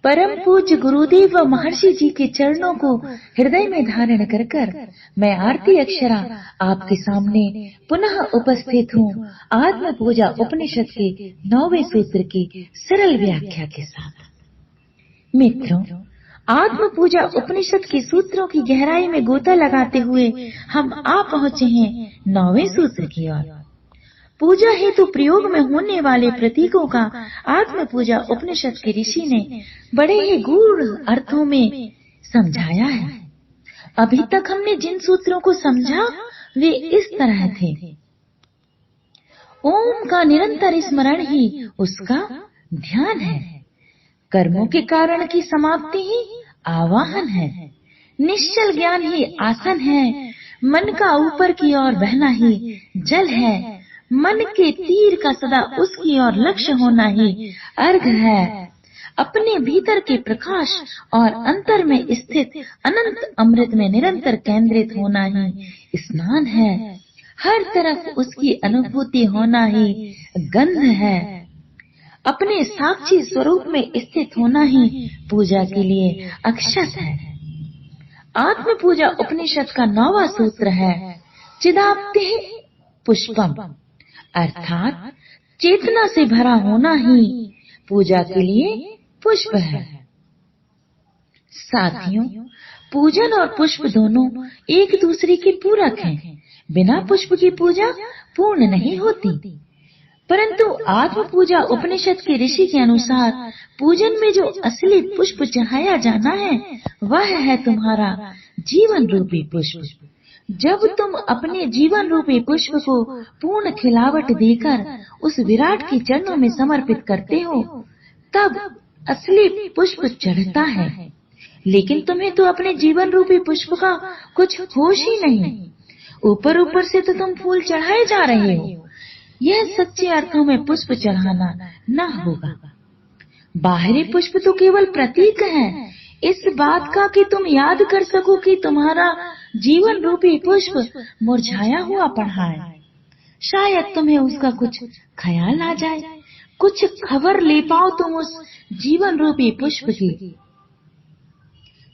परम पूज्य गुरुदेव व महर्षि जी के चरणों को हृदय में धारण कर कर मैं आरती अक्षरा आपके सामने पुनः उपस्थित हूँ आत्म पूजा उपनिषद के 9वें सूत्र की सरल व्याख्या के साथ। मित्रों, आत्म पूजा उपनिषद के सूत्रों की गहराई में गोता लगाते हुए हम आ पहुँचे हैं 9वें सूत्र की ओर। पूजा हेतु प्रयोग में होने वाले प्रतीकों का आत्म पूजा उपनिषद के ऋषि ने बड़े ही गूढ़ अर्थों में समझाया है। अभी तक हमने जिन सूत्रों को समझा वे इस तरह थे। ओम का निरंतर स्मरण ही उसका ध्यान है। कर्मों के कारण की समाप्ति ही आवाहन है। निश्चल ज्ञान ही आसन है। मन का ऊपर की ओर बहना ही जल है। मन के तीर का सदा उसकी ओर लक्ष्य होना ही अर्घ है। अपने भीतर के प्रकाश और अंतर में स्थित अनंत अमृत में निरंतर केंद्रित होना ही स्नान है। हर तरफ उसकी अनुभूति होना ही गंध है। अपने साक्षी स्वरूप में स्थित होना ही पूजा के लिए अक्षत है। आत्म पूजा उपनिषद का 9वां सूत्र है चिदाप्ते पुष्पम, अर्थात चेतना से भरा होना ही पूजा के लिए पुष्प है। साथियों, पूजन और पुष्प दोनों एक दूसरे के पूरक हैं। बिना पुष्प की पूजा पूर्ण नहीं होती। परंतु आत्म पूजा उपनिषद के ऋषि के अनुसार पूजन में जो असली पुष्प चढ़ाया जाना है वह है तुम्हारा जीवन रूपी पुष्प। जब तुम अपने जीवन रूपी पुष्प को पूर्ण खिलावट देकर उस विराट के चरणों में समर्पित करते हो तब असली पुष्प चढ़ता है। लेकिन तुम्हें तो अपने जीवन रूपी पुष्प का कुछ होश ही नहीं। ऊपर ऊपर से तो तुम फूल चढ़ाए जा रहे हो। यह सच्चे अर्थों में पुष्प चढ़ाना न होगा। बाहरी पुष्प तो केवल प्रतीक है इस बात का कि तुम याद कर सको कि तुम्हारा जीवन रूपी पुष्प मुरझाया हुआ पड़ा है। शायद तुम्हें उसका कुछ ख्याल आ जाए, कुछ खबर ले पाओ तुम उस जीवन रूपी पुष्प की।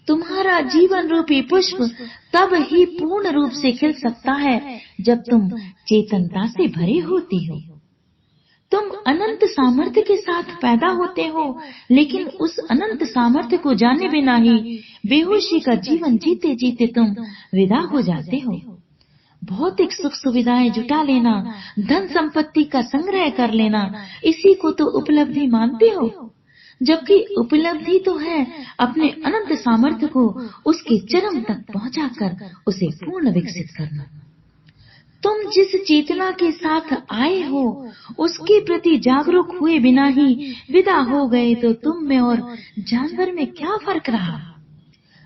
तुम्हारा जीवन रूपी पुष्प तब ही पूर्ण रूप से खिल सकता है जब तुम चेतनता से भरे होते हो। तुम अनंत सामर्थ्य के साथ पैदा होते हो, लेकिन उस अनंत सामर्थ्य को जाने बिना ही बेहोशी का जीवन जीते जीते तुम विदा हो जाते हो। भौतिक सुख सुविधाएं जुटा लेना, धन संपत्ति का संग्रह कर लेना, इसी को तो उपलब्धि मानते हो। जबकि उपलब्धि तो है अपने अनंत सामर्थ्य को उसके चरम तक पहुंचाकर उसे पूर्ण विकसित करना। तुम जिस चेतना के साथ आए हो उसके प्रति जागरूक हुए बिना ही विदा हो गए तो तुम में और जानवर में क्या फर्क रहा।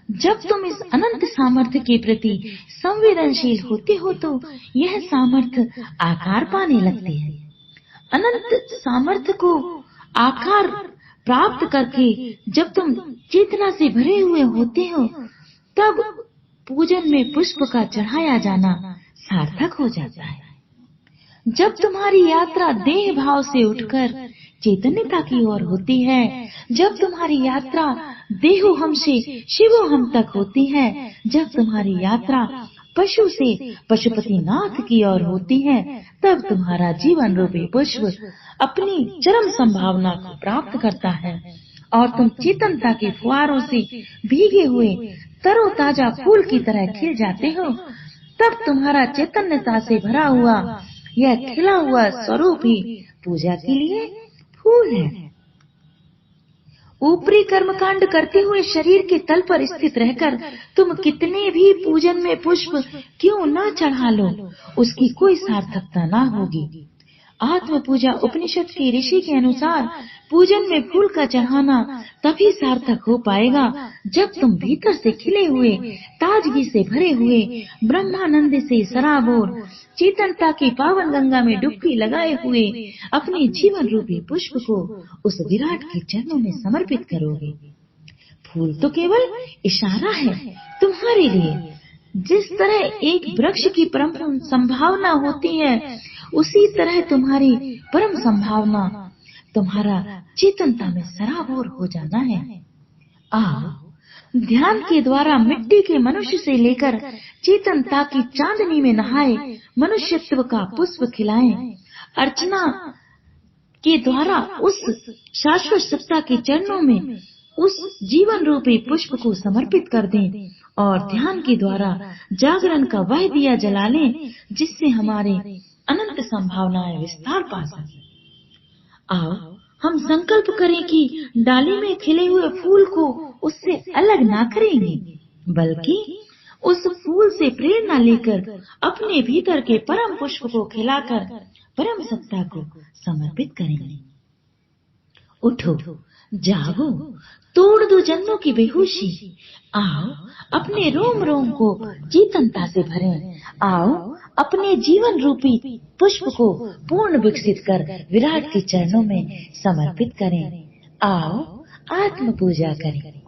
जब तुम इस अनंत सामर्थ्य के प्रति संवेदनशील होते हो तो यह सामर्थ्य आकार पाने लगती है। अनंत सामर्थ्य को आकार प्राप्त करके जब तुम चेतना से भरे हुए होते हो तब पूजन में पुष्प का चढ़ाया जाना सार्थक हो जाता है। जब तुम्हारी यात्रा देह भाव से उठकर चैतन्यता की ओर होती है, जब तुम्हारी यात्रा देहो हम से शिवो हम तक होती है, जब तुम्हारी यात्रा पशु से पशुपति नाथ की ओर होती है, तब तुम्हारा जीवन रूपी पुष्प अपनी चरम संभावना को प्राप्त करता है और तुम चेतनता के फुहारों से भीगे हुए तरोताजा फूल की तरह खिल जाते हो। तब तुम्हारा चैतन्यता से भरा हुआ यह खिला हुआ स्वरूप ही पूजा के लिए फूल है। ऊपरी कर्मकांड करते हुए शरीर के तल पर स्थित रहकर तुम कितने भी पूजन में पुष्प क्यों न चढ़ा लो, उसकी कोई सार्थकता न होगी। आत्म पूजा उपनिषद के ऋषि के अनुसार पूजन में फूल का चढ़ाना तभी सार्थक हो पाएगा जब तुम भीतर से खिले हुए, ताजगी से भरे हुए, ब्रह्मानंद से सराबोर, चेतनता की पावन गंगा में डुबकी लगाए हुए अपने जीवन रूपी पुष्प को उस विराट के चरणों में समर्पित करोगे। फूल तो केवल इशारा है तुम्हारे लिए। जिस तरह एक वृक्ष की परम संभावना होती है उसी तरह तुम्हारी परम संभावना तुम्हारा चेतनता में सराबोर हो जाना है। आओ ध्यान के द्वारा मिट्टी के मनुष्य से लेकर चेतनता की चांदनी में नहाए मनुष्यत्व का पुष्प खिलाएं। अर्चना के द्वारा उस शाश्वत सत्ता के चरणों में उस जीवन रूपी पुष्प को समर्पित कर दें और ध्यान के द्वारा जागरण का वह दिया जला लें जिससे हमारे अनंत संभावनाएं विस्तार पा सके। आओ हम संकल्प करें कि डाली में खिले हुए फूल को उससे अलग ना करेंगे, बल्कि उस फूल से प्रेरणा लेकर अपने भीतर के परम पुष्प को खिलाकर परम सत्ता को समर्पित करेंगे। उठो, जागो, तोड़ दो जन्मों की बेहोशी। आओ अपने रोम रोम को चेतनता से भरें। आओ अपने जीवन रूपी पुष्प को पूर्ण विकसित कर विराट के चरणों में समर्पित करें। आओ आत्म पूजा करें।